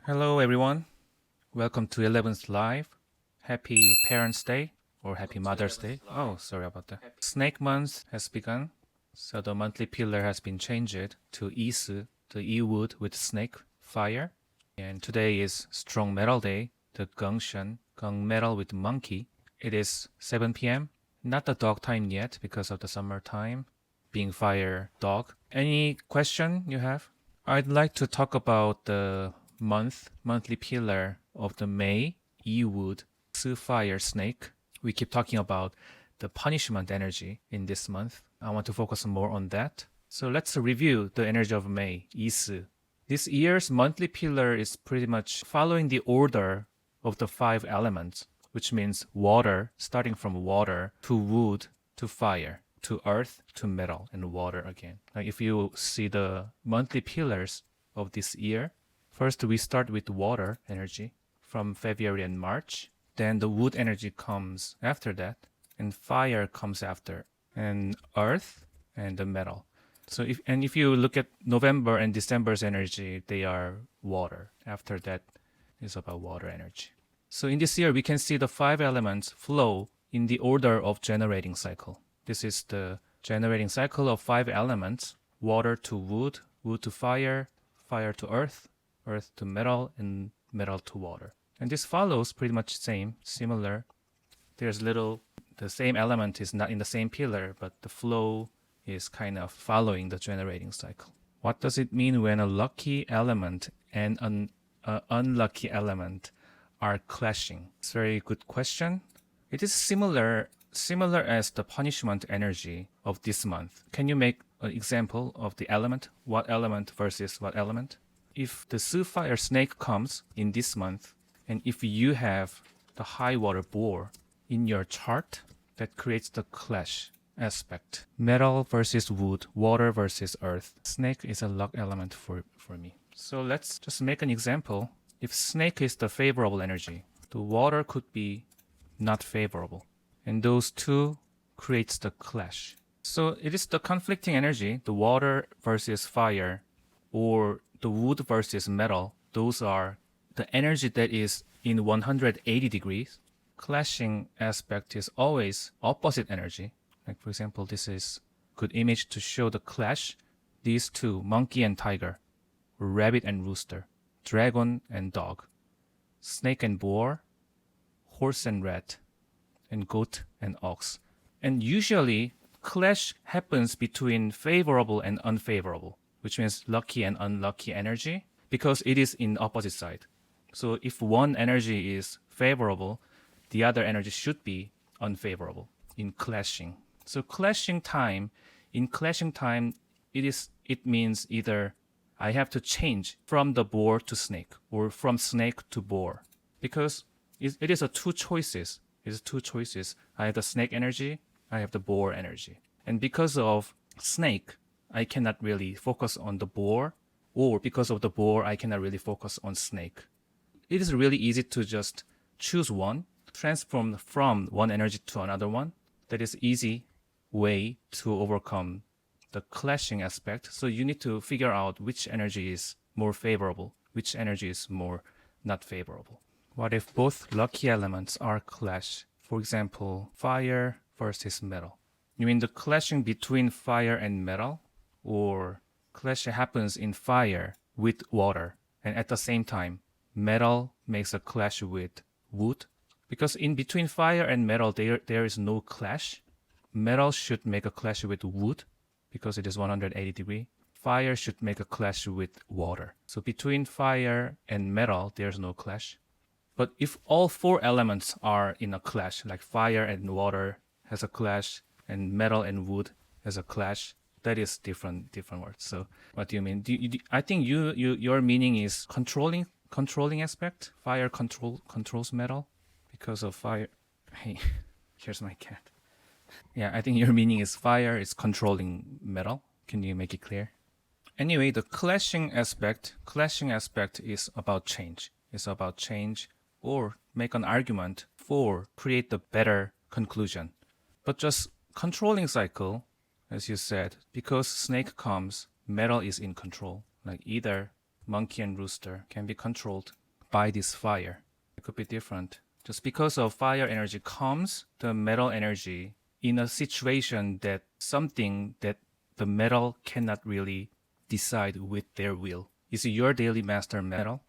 Hello everyone. Welcome to 11th Live. Happy Parents' Day or Happy Mother's Day. Oh, sorry about that. Snake month has begun. So the monthly pillar has been changed to Isu, the E wood with snake, fire. And today is Strong Metal Day, the Gungshan, Gung Metal with monkey. It is 7 p.m. Not the dog time yet because of the summer time, being fire dog. Any question you have? I'd like to talk about the monthly pillar of the May, E-Wood, Fire Snake. We keep talking about the punishment energy in this month. I want to focus more on that. So let's review the energy of May, Isu. This year's monthly pillar is pretty much following the order of the 5 elements, which means water, starting from water to wood to fire to earth to metal and water again. Like if you see the monthly pillars of this year, first we start with water energy from February and March. Then the wood energy comes after that, and fire comes after, and earth and the metal. So if you look at November and December's energy, they are water. After that is about water energy. So in this year, we can see the 5 elements flow in the order of generating cycle. This is the generating cycle of 5 elements: water to wood, wood to fire, fire to earth, earth to metal, and metal to water. And this follows pretty much similar. There's the same element is not in the same pillar, but the flow is kind of following the generating cycle. What does it mean when a lucky element and an unlucky element are clashing? It's a very good question. It is similar as the punishment energy of this month. Can you make an example of the element? What element versus what element? If the fire snake comes in this month, and if you have the high water boar in your chart, that creates the clash aspect. Metal versus wood, water versus earth. Snake is a luck element for me. So let's just make an example. If snake is the favorable energy, the water could be not favorable. And those two creates the clash. So it is the conflicting energy, the water versus fire, or the wood versus metal. Those are the energy that is in 180 degrees. Clashing aspect is always opposite energy. Like for example, this is good image to show the clash. These two, monkey and tiger, rabbit and rooster, dragon and dog, snake and boar, horse and rat, and goat and ox. And usually clash happens between favorable and unfavorable, which means lucky and unlucky energy, because it is in opposite side. So if one energy is favorable, the other energy should be unfavorable in clashing. So in clashing time, it means either I have to change from the boar to snake or from snake to boar, because it is two choices. It's 2 choices. I have the snake energy, I have the boar energy. And because of snake, I cannot really focus on the boar, or because of the boar, I cannot really focus on snake. It is really easy to just choose one, transform from one energy to another one. That is easy way to overcome the clashing aspect. So you need to figure out which energy is more favorable, which energy is more not favorable. What if both lucky elements are clash? For example, fire versus metal. You mean the clashing between fire and metal? Or clash happens in fire with water, and at the same time, metal makes a clash with wood? Because in between fire and metal, there is no clash. Metal should make a clash with wood because it is 180 degrees. Fire should make a clash with water. So between fire and metal, there's no clash. But if all 4 elements are in a clash, like fire and water has a clash, and metal and wood has a clash, that is different words. So what do you mean? I think your meaning is controlling aspect. Fire controls metal because of fire. Hey, here's my cat. Yeah, I think your meaning is fire is controlling metal. Can you make it clear? Anyway, the clashing aspect is about change. It's about change or make an argument for create the better conclusion. But just controlling cycle, as you said, because snake comes, metal is in control. Like either monkey and rooster can be controlled by this fire. It could be different. Just because of fire energy comes the metal energy in a situation that something that the metal cannot really decide with their will. Is your daily master metal?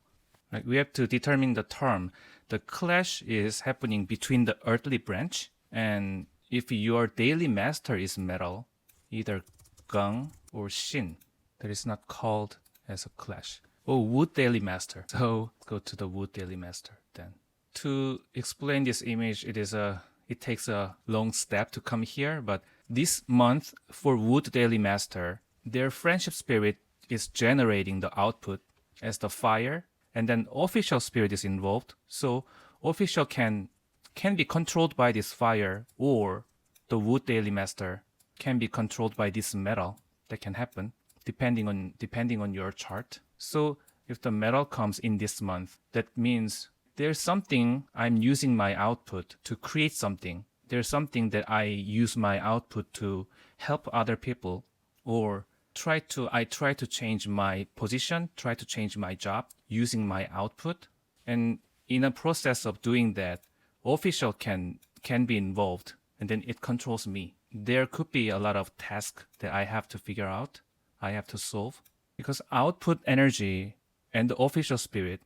Like we have to determine the term. The clash is happening between the earthly branch, and if your daily master is metal, either gung or shin, that is not called as a clash. Oh, wood daily master. So go to the wood daily master then. To explain this image, it takes a long step to come here, but this month for wood daily master, their friendship spirit is generating the output as the fire, and then official spirit is involved. So official can be controlled by this fire, or the wood daily master can be controlled by this metal. That can happen depending on your chart. So if the metal comes in this month, that means there's something I'm using my output to create something. There's something that I use my output to help other people, or I try to change my position, try to change my job using my output. And in a process of doing that, official can be involved, and then it controls me. There could be a lot of tasks that I have to figure out, I have to solve, because output energy and the official spirit,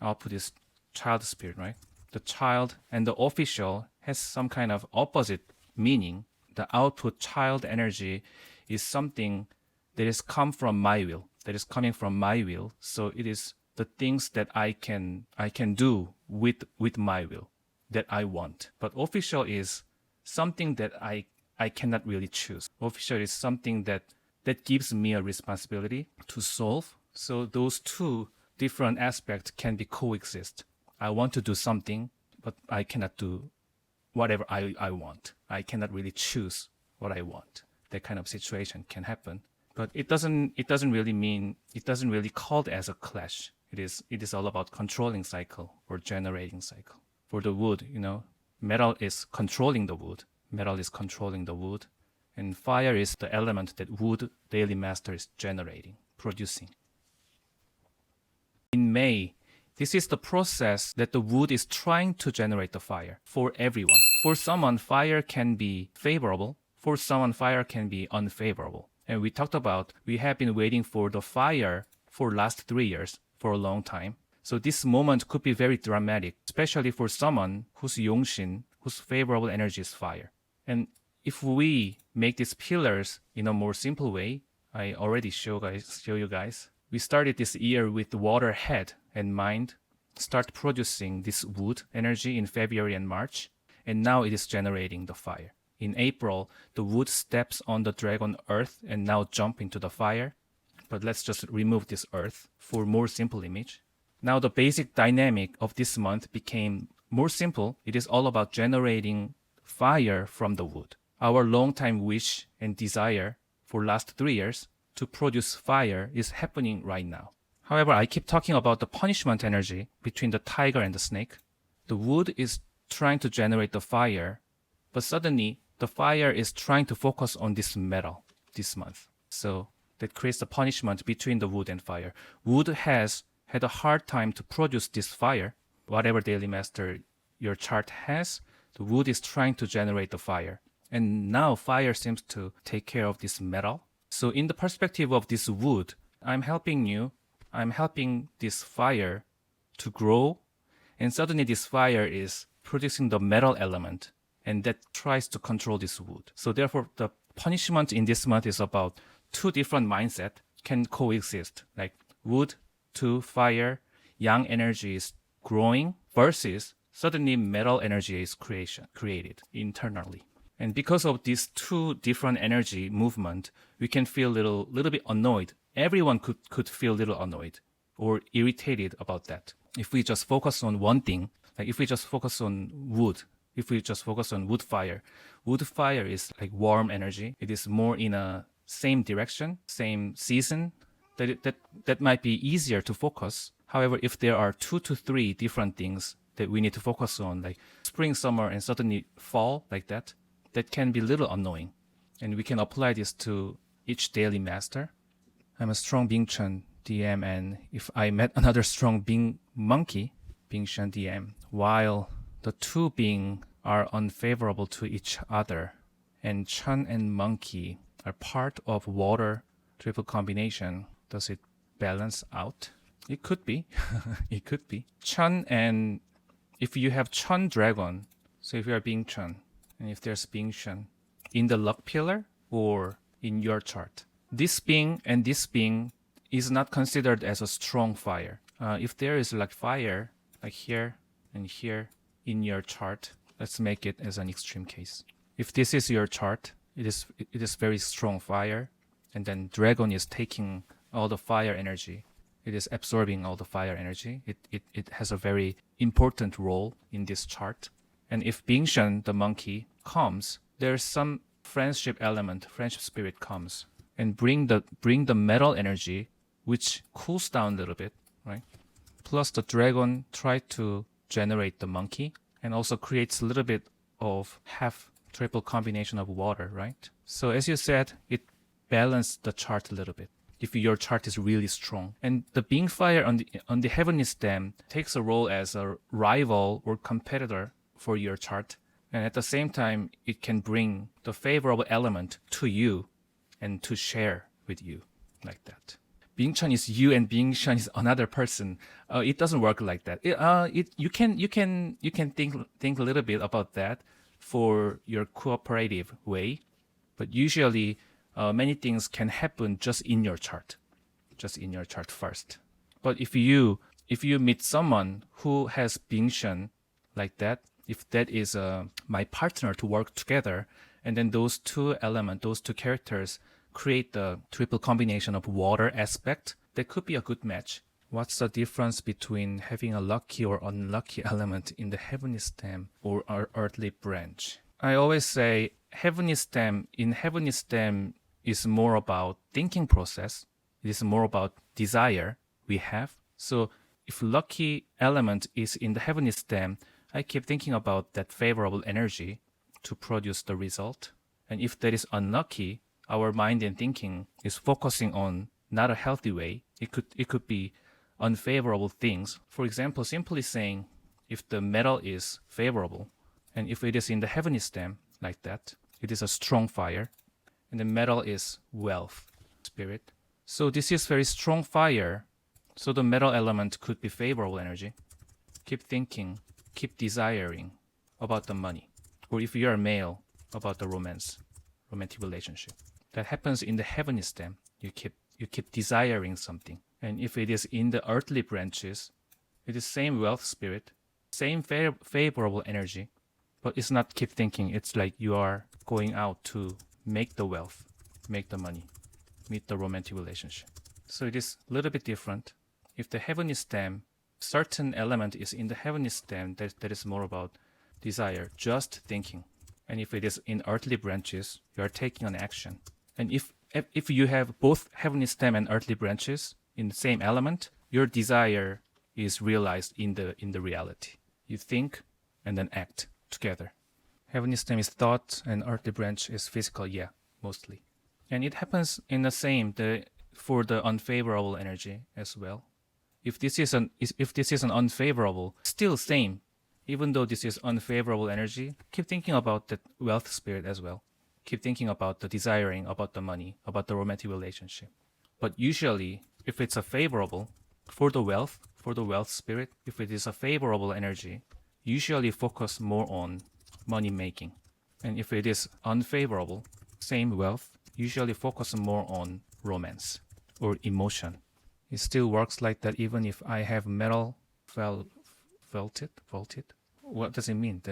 output is child spirit, right? The child and the official has some kind of opposite meaning. The output child energy is something that is come from my will, that is coming from my will. So it is the things that I can do with my will that I want. But official is something that I cannot really choose. Official is something that gives me a responsibility to solve. So those two different aspects can be coexist. I want to do something, but I cannot do whatever I want. I cannot really choose what I want. That kind of situation can happen. But it doesn't really called as a clash. It is all about controlling cycle or generating cycle. For the wood, metal is controlling the wood. Metal is controlling the wood. And fire is the element that wood daily master is generating, producing. In May, this is the process that the wood is trying to generate the fire for everyone. For someone, fire can be favorable. For someone, fire can be unfavorable. And we talked about, we have been waiting for the fire for last 3 years, for a long time. So this moment could be very dramatic, especially for someone whose yongxin, whose favorable energy is fire. And if we make these pillars in a more simple way, I already show you guys. We started this year with water head and mind, start producing this wood energy in February and March, and now it is generating the fire. In April, the wood steps on the dragon earth and now jump into the fire. But let's just remove this earth for more simple image. Now the basic dynamic of this month became more simple. It is all about generating fire from the wood. Our long-time wish and desire for last 3 years to produce fire is happening right now. However, I keep talking about the punishment energy between the tiger and the snake. The wood is trying to generate the fire, but suddenly the fire is trying to focus on this metal this month. So that creates a punishment between the wood and fire. Wood has had a hard time to produce this fire. Whatever daily master your chart has, the wood is trying to generate the fire. And now fire seems to take care of this metal. So in the perspective of this wood, I'm helping this fire to grow. And suddenly this fire is producing the metal element, and that tries to control this wood. So therefore, the punishment in this month is about two different mindsets can coexist, like wood to fire, yang energy is growing versus suddenly metal energy is created internally. And because of these two different energy movement, we can feel little bit annoyed. Everyone could feel a little annoyed or irritated about that. If we just focus on one thing, like if we just focus on wood, if we just focus on wood fire is like warm energy. It is more in a same direction, same season. That might be easier to focus. However, if there are 2 to 3 different things that we need to focus on, like spring, summer, and suddenly fall, like that can be a little annoying. And we can apply this to each daily master. I'm a strong Bing Chun DM, and if I met another strong Bing monkey, Bingshan DM, while the two being are unfavorable to each other, and Chun and Monkey are part of water triple combination. Does it balance out? It could be. It could be. Chun and if you have Chun Dragon, so if you are Bing Chun, and if there's Bing Shun in the luck pillar or in your chart, this Bing and this Bing is not considered as a strong fire. If there is like fire, like here and here in your chart, let's make it as an extreme case. If this is your chart, it is very strong fire, and then Dragon is taking all the fire energy. It is absorbing all the fire energy. It has a very important role in this chart. And if Bingshan, the monkey, comes, there's some friendship element, friendship spirit comes and bring the metal energy, which cools down a little bit, right? Plus the dragon try to generate the monkey and also creates a little bit of half triple combination of water, right? So as you said, it balanced the chart a little bit if your chart is really strong. And the Bing Fire on the heavenly stem takes a role as a rival or competitor for your chart. And at the same time, it can bring the favorable element to you and to share with you like that. Bing Chan is you and Bing Shan is another person. It doesn't work like that. You can think a little bit about that for your cooperative way, but usually many things can happen just in your chart first. But if you meet someone who has Bing Shan like that, if that is my partner to work together, and then those two elements, those two characters create the triple combination of water aspect, that could be a good match. What's the difference between having a lucky or unlucky element in the heavenly stem or earthly branch? I always say heavenly stem is more about thinking process. It is more about desire we have. So if lucky element is in the heavenly stem, I keep thinking about that favorable energy to produce the result. And if that is unlucky, our mind and thinking is focusing on not a healthy way. It could be unfavorable things. For example, simply saying if the metal is favorable, and if it is in the heavenly stem like that, it is a strong fire, and the metal is wealth, spirit. So this is very strong fire. So the metal element could be favorable energy. Keep thinking, keep desiring about the money. Or if you are male, about the romantic relationship. That happens in the heavenly stem. You keep desiring something. And if it is in the earthly branches, it is same wealth spirit, same favorable energy, but it's not keep thinking. It's like you are going out to make the wealth, make the money, meet the romantic relationship. So it is a little bit different. If the heavenly stem, certain element is in the heavenly stem, that is more about desire, just thinking. And if it is in earthly branches, you are taking an action. And if you have both heavenly stem and earthly branches in the same element, your desire is realized in the reality. You think and then act together. Heavenly stem is thought and earthly branch is physical, yeah, mostly. And it happens in the same for the unfavorable energy as well. If this is an unfavorable, still same. Even though this is unfavorable energy, keep thinking about the wealth spirit as well. Keep thinking about the desiring, about the money, about the romantic relationship. But usually, if it's a favorable, for the wealth spirit, if it is a favorable energy, usually focus more on money making. And if it is unfavorable, same wealth, usually focus more on romance or emotion. It still works like that even if I have metal vaulted. What does it mean?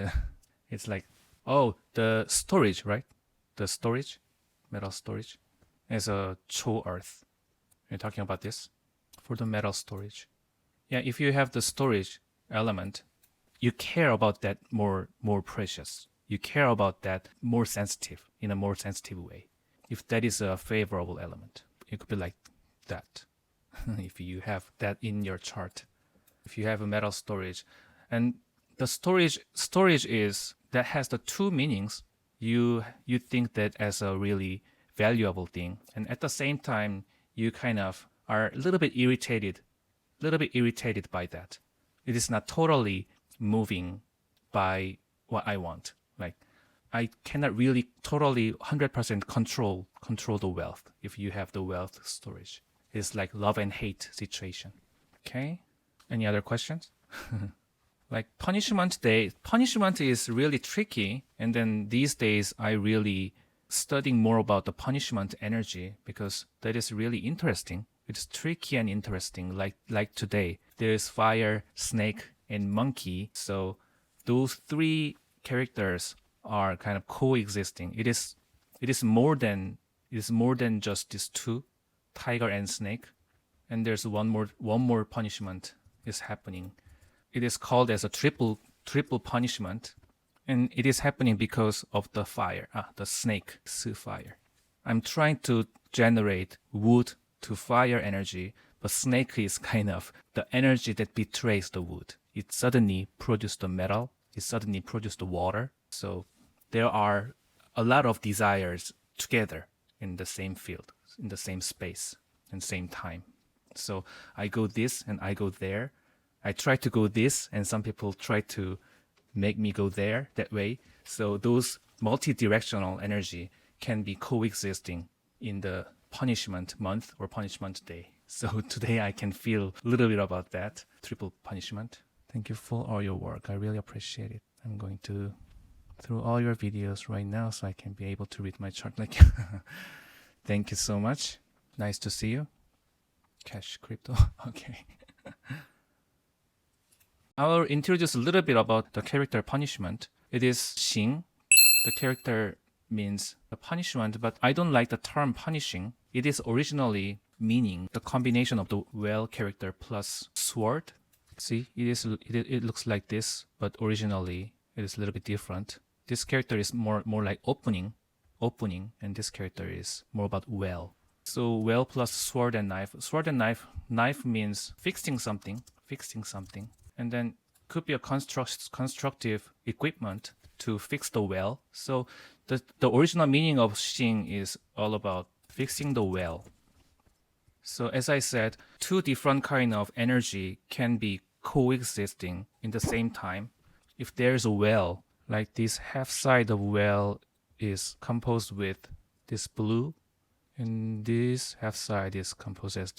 It's like, the storage, right? The storage, metal storage, as a cho earth. You're talking about this for the metal storage. Yeah, if you have the storage element, you care about that more precious. You care about that more sensitive, in a more sensitive way. If that is a favorable element, it could be like that. If you have that in your chart, if you have a metal storage, and the storage is that has the two meanings. You think that as a really valuable thing, and at the same time you kind of are a little bit irritated by that. It is not totally moving by what I want. Like I cannot really totally 100% control the wealth if you have the wealth storage. It's like love and hate situation. Okay. Any other questions? Like punishment day, punishment is really tricky. And then these days, I really studying more about the punishment energy because that is really interesting. It's tricky and interesting. Like today, there is fire, snake, and monkey. So those three characters are kind of coexisting. It is more than just these two, tiger and snake. And there's one more punishment is happening. It is called as a triple punishment, and it is happening because of the fire, the snake fire. I'm trying to generate wood to fire energy, but snake is kind of the energy that betrays the wood. It suddenly produced the metal. It suddenly produced the water. So there are a lot of desires together in the same field, in the same space, and same time. So I go this and I go there. I try to go this, and some people try to make me go there that way. So those multi-directional energy can be coexisting in the punishment month or punishment day. So today I can feel a little bit about that triple punishment. Thank you for all your work. I really appreciate it. I'm going to through all your videos right now so I can be able to read my chart. Like, thank you so much. Nice to see you. Cash crypto. Okay. I'll introduce a little bit about the character punishment. It is Xing. The character means the punishment, but I don't like the term punishing. It is originally meaning the combination of the well character plus sword. See, it looks like this, but originally it is a little bit different. This character is more like opening, and this character is more about well. So well plus sword and knife. Sword and knife. Knife means fixing something, and then could be a constructive equipment to fix the well. So the original meaning of Xing is all about fixing the well. So as I said, two different kind of energy can be coexisting in the same time. If there's a well, like this half side of well is composed with this blue, and this half side is composed as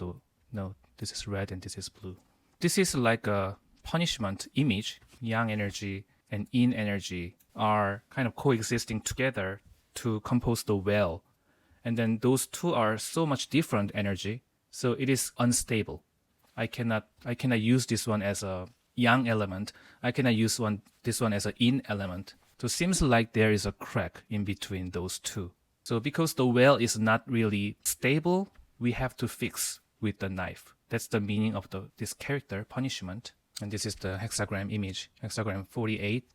this is red and this is blue. This is like a punishment image. Yang energy and yin energy are kind of coexisting together to compose the well. And then those two are so much different energy, so it is unstable. I cannot use this one as a yang element. I cannot use this one as a yin element. So it seems like there is a crack in between those two. So because the well is not really stable, we have to fix with the knife. That's the meaning of this character punishment. And this is the hexagram image. Hexagram 48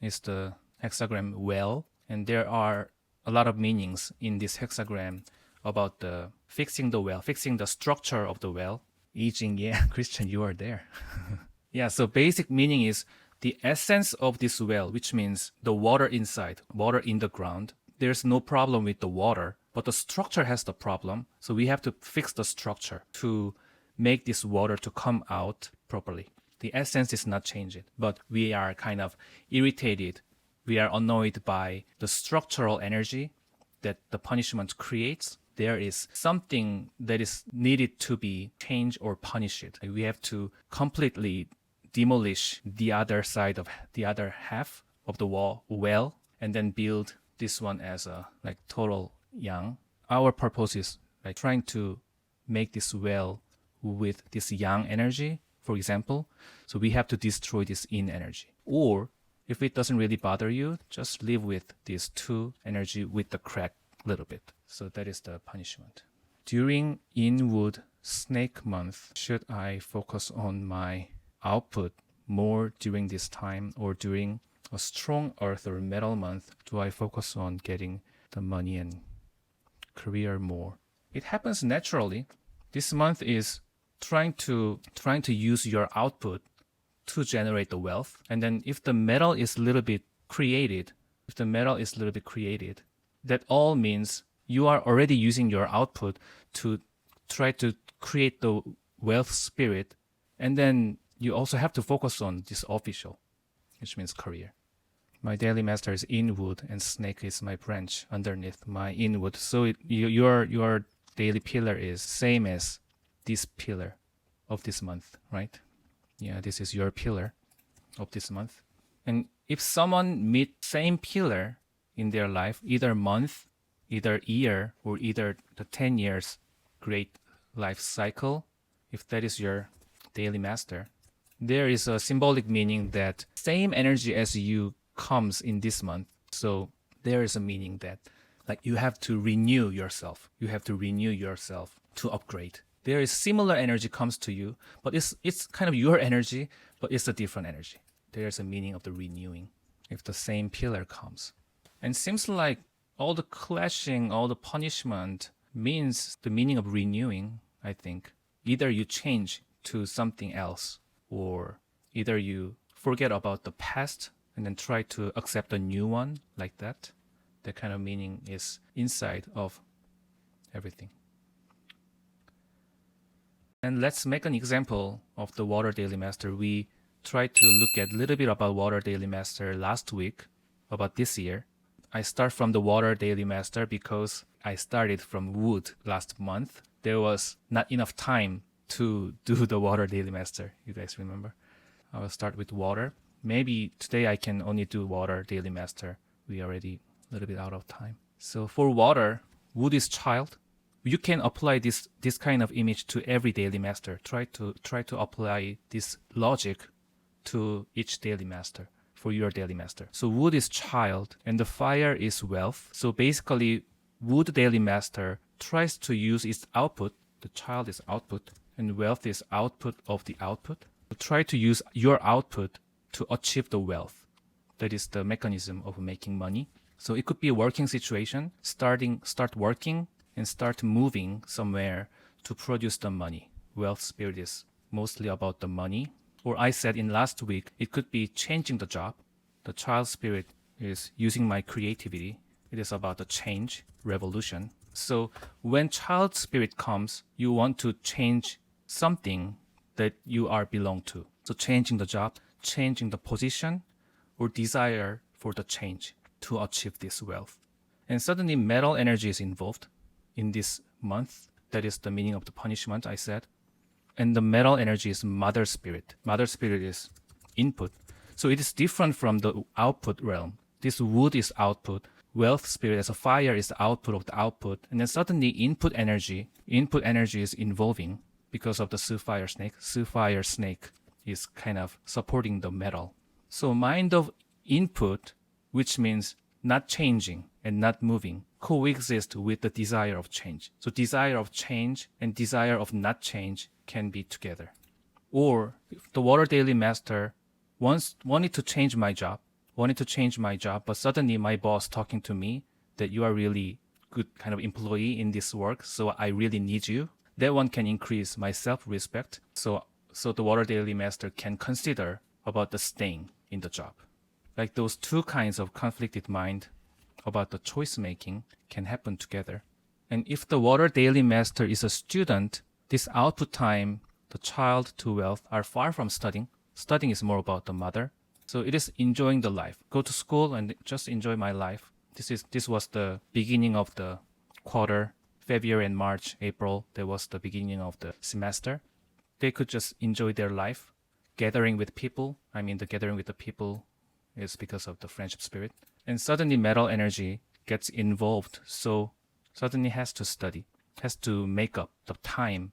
is the hexagram well. And there are a lot of meanings in this hexagram about the fixing the well, fixing the structure of the well. Yijing, yeah, Christian, you are there. Yeah, so basic meaning is the essence of this well, which means the water inside, water in the ground. There's no problem with the water, but the structure has the problem. So we have to fix the structure to make this water to come out properly. The essence is not changing, but we are kind of irritated. We are annoyed by the structural energy that the punishment creates. There is something that is needed to be changed or punished. We have to completely demolish the other side of the other half of the well, and then build this one as a total yang. Our purpose is trying to make this well with this yang energy, for example. So we have to destroy this yin energy. Or if it doesn't really bother you, just live with these two energy with the crack a little bit. So that is the punishment. During Inwood Snake Month, should I focus on my output more during this time, or during a strong earth or metal month, do I focus on getting the money and career more? It happens naturally. This month is trying to use your output to generate the wealth. And then if the metal is a little bit created, that all means you are already using your output to try to create the wealth spirit, and then you also have to focus on this official, which means career. My daily master is inwood, and snake is my branch underneath my inwood. So your daily pillar is same as this pillar of this month, right? Yeah, this is your pillar of this month. And if someone meet same pillar in their life, either month, either year, or either the 10 years great life cycle, if that is your daily master, there is a symbolic meaning that same energy as you comes in this month. So there is a meaning that like you have to renew yourself. You have to renew yourself to upgrade. There is similar energy comes to you, but it's kind of your energy, but it's a different energy. There's a meaning of the renewing if the same pillar comes. And seems like all the clashing, all the punishment means the meaning of renewing, I think. Either you change to something else, or either you forget about the past and then try to accept a new one like that. That kind of meaning is inside of everything. And let's make an example of the Water Daily Master. We tried to look at a little bit about Water Daily Master last week, about this year. I start from the Water Daily Master because I started from wood last month. There was not enough time to do the Water Daily Master. You guys remember? I will start with water. Maybe today I can only do Water Daily Master. We already a little bit out of time. So for water, wood is child. You can apply this kind of image to every daily master. Try to apply this logic to each daily master for your daily master. So wood is child and the fire is wealth. So basically wood daily master tries to use its output. The child is output and wealth is output of the output. So try to use your output to achieve the wealth. That is the mechanism of making money. So it could be a working situation, start working and start moving somewhere to produce the money. Wealth spirit is mostly about the money. Or I said in last week, it could be changing the job. The child spirit is using my creativity. It is about the change, revolution. So when child spirit comes, you want to change something that you are belong to. So changing the job, changing the position, or desire for the change to achieve this wealth. And suddenly metal energy is involved in this month. That is the meaning of the punishment I said. And the metal energy is mother spirit. Mother spirit is input. So it is different from the output realm. This wood is output. Wealth spirit as a fire is the output of the output. And then suddenly input energy is involving because of the Su-fire snake. Su-fire snake is kind of supporting the metal. So mind of input, which means not changing and not moving, coexist with the desire of change. So desire of change and desire of not change can be together. Or if the Water Daily Master wanted to change my job, but suddenly my boss talking to me that you are really good kind of employee in this work, so I really need you. That one can increase my self-respect. So the Water Daily Master can consider about the staying in the job. Like those two kinds of conflicted mind about the choice making can happen together. And if the Water Daily Master is a student, this output time, the child to wealth are far from studying. Studying is more about the mother. So it is enjoying the life. Go to school and just enjoy my life. This was the beginning of the quarter. February and March, April, that was the beginning of the semester. They could just enjoy their life, gathering with people. I mean, the gathering with the people is because of the friendship spirit. And suddenly metal energy gets involved. So suddenly has to study, has to make up the time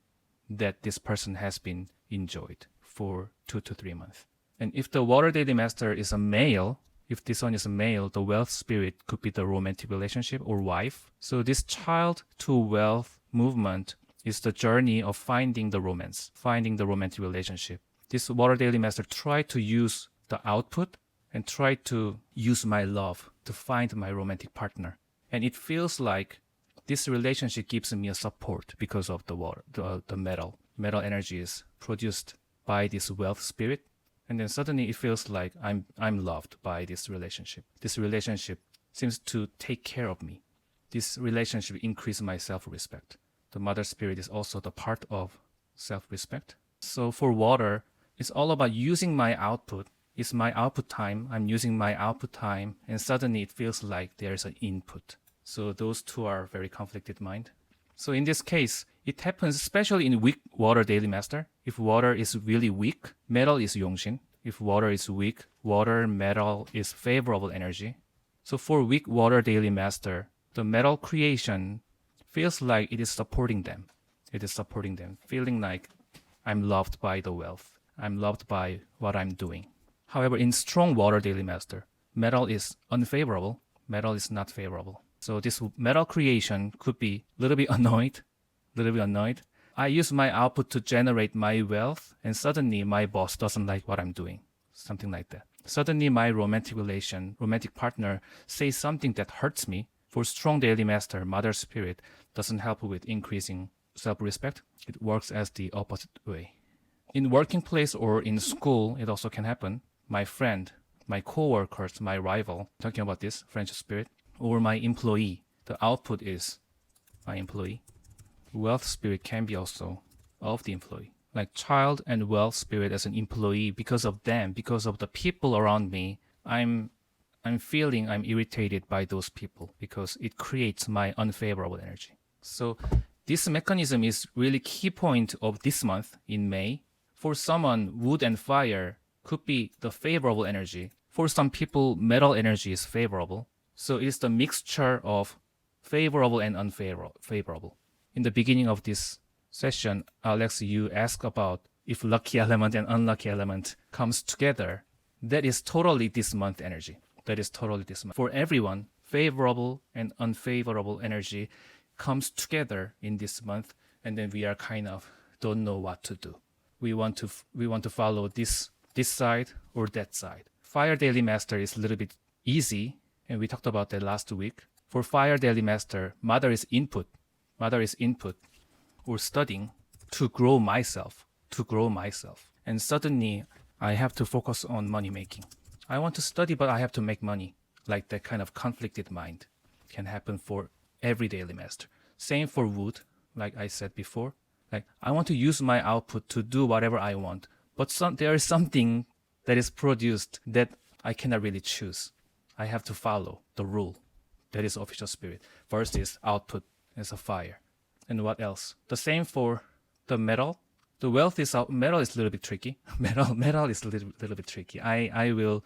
that this person has been enjoyed for 2 to 3 months. And if the Water Daily Master is a male, if this one is a male, the wealth spirit could be the romantic relationship or wife. So this child to wealth movement is the journey of finding the romance, finding the romantic relationship. This Water Daily Master tried to use the output and try to use my love to find my romantic partner. And it feels like this relationship gives me a support because of the water, the metal. Metal energy is produced by this wealth spirit. And then suddenly it feels like I'm loved by this relationship. This relationship seems to take care of me. This relationship increases my self-respect. The mother spirit is also the part of self-respect. So for water, It's all about using my output. It's my output time. I'm using my output time, and suddenly it feels like there's an input. So those two are very conflicted mind. So in this case, it happens especially in weak water daily master. If water is really weak, metal is Yongshin. If water is weak, water, metal is favorable energy. So for weak water daily master, the metal creation feels like it is supporting them. It is supporting them, feeling like I'm loved by the wealth. I'm loved by what I'm doing. However, in strong water daily master, metal is unfavorable. Metal is not favorable. So this metal creation could be a little bit annoyed. I use my output to generate my wealth, and suddenly my boss doesn't like what I'm doing. Something like that. Suddenly my romantic partner says something that hurts me. For strong daily master, mother spirit doesn't help with increasing self-respect. It works as the opposite way. In working place or in school, it also can happen. My friend, my co-workers, my rival, talking about this, friendship spirit, or my employee. The output is my employee. Wealth spirit can be also of the employee. Like child and wealth spirit as an employee, because of them, because of the people around me, I'm feeling I'm irritated by those people because it creates my unfavorable energy. So this mechanism is really key point of this month in May. For someone, wood and fire could be the favorable energy. For some people, metal energy is favorable. So it's the mixture of favorable and unfavorable. In the beginning of this session, Alex, you asked about if lucky element and unlucky element comes together. That is totally this month energy. That is totally this month. For everyone, favorable and unfavorable energy comes together in this month, and then we are kind of don't know what to do. We want to follow this side or that side. Fire Daily Master is a little bit easy, and we talked about that last week. For Fire Daily Master, mother is input or studying to grow myself. And suddenly I have to focus on money making. I want to study, but I have to make money. Like that kind of conflicted mind can happen for every daily master. Same for wood, like I said before. Like I want to use my output to do whatever I want, but there is something that is produced that I cannot really choose. I have to follow the rule. That is official spirit. First is output as a fire. And what else? The same for the metal. The wealth is metal is a little bit tricky. Metal is a little bit tricky. I will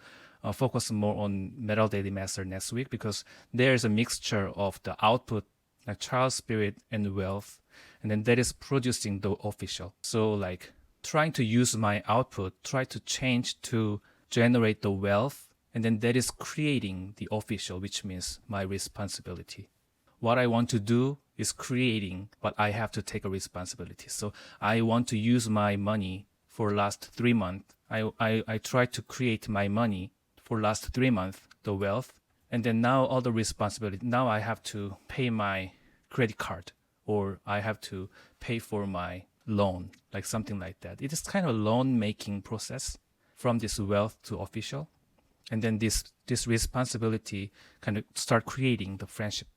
focus more on metal daily master next week because there is a mixture of the output, like child spirit and wealth, and then that is producing the official. So like trying to use my output, try to change to generate the wealth, and then that is creating the official, which means my responsibility. What I want to do is creating, but I have to take a responsibility. So I want to use my money for last 3 months. I try to create my money for last 3 months, the wealth, and then now all the responsibility. Now I have to pay my credit card, or I have to pay for my loan, like something like that. It is kind of a loan making process from this wealth to official. And then this responsibility kind of start creating the friendship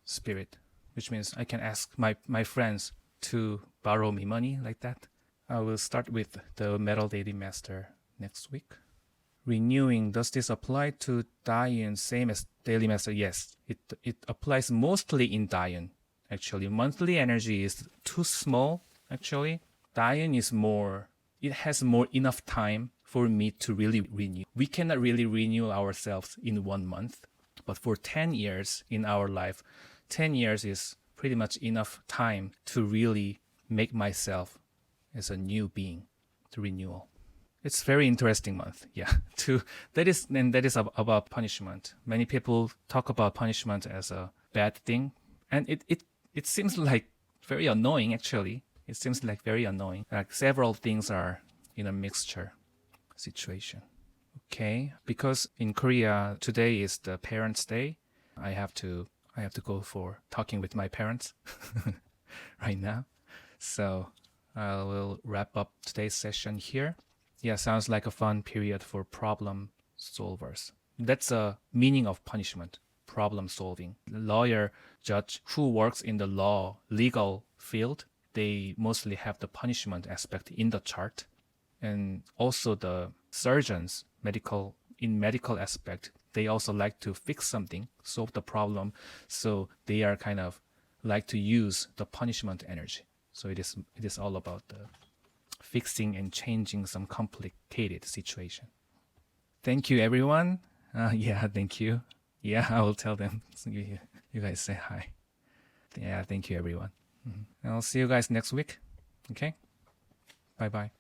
spirit, which means I can ask my friends to borrow me money like that. I will start with the Metal Daily Master next week. Renewing, does this apply to Dian same as Daily Master? Yes, it applies mostly in Dian. Actually, monthly energy is too small, actually. Dian is more, it has more enough time for me to really renew. We cannot really renew ourselves in 1 month, but for 10 years in our life, 10 years is pretty much enough time to really make myself as a new being, to renewal. It's very interesting month, yeah. That is about punishment. Many people talk about punishment as a bad thing, and it seems like very annoying. Actually, it seems like very annoying. Like several things are in a mixture situation. Okay, because in Korea today is the Parents' Day, I have to go for talking with my parents right now. So I will wrap up today's session here. Yeah, sounds like a fun period for problem solvers. That's a meaning of punishment, problem solving. The lawyer, judge who works in the legal field, they mostly have the punishment aspect in the chart. And also the surgeons, in medical aspect, they also like to fix something, solve the problem. So they are kind of like to use the punishment energy. So it is all about the fixing and changing some complicated situation. Thank you, everyone. Yeah, thank you. Yeah, I will tell them. You guys say hi. Yeah, thank you, everyone. And I'll see you guys next week. Okay? Bye-bye.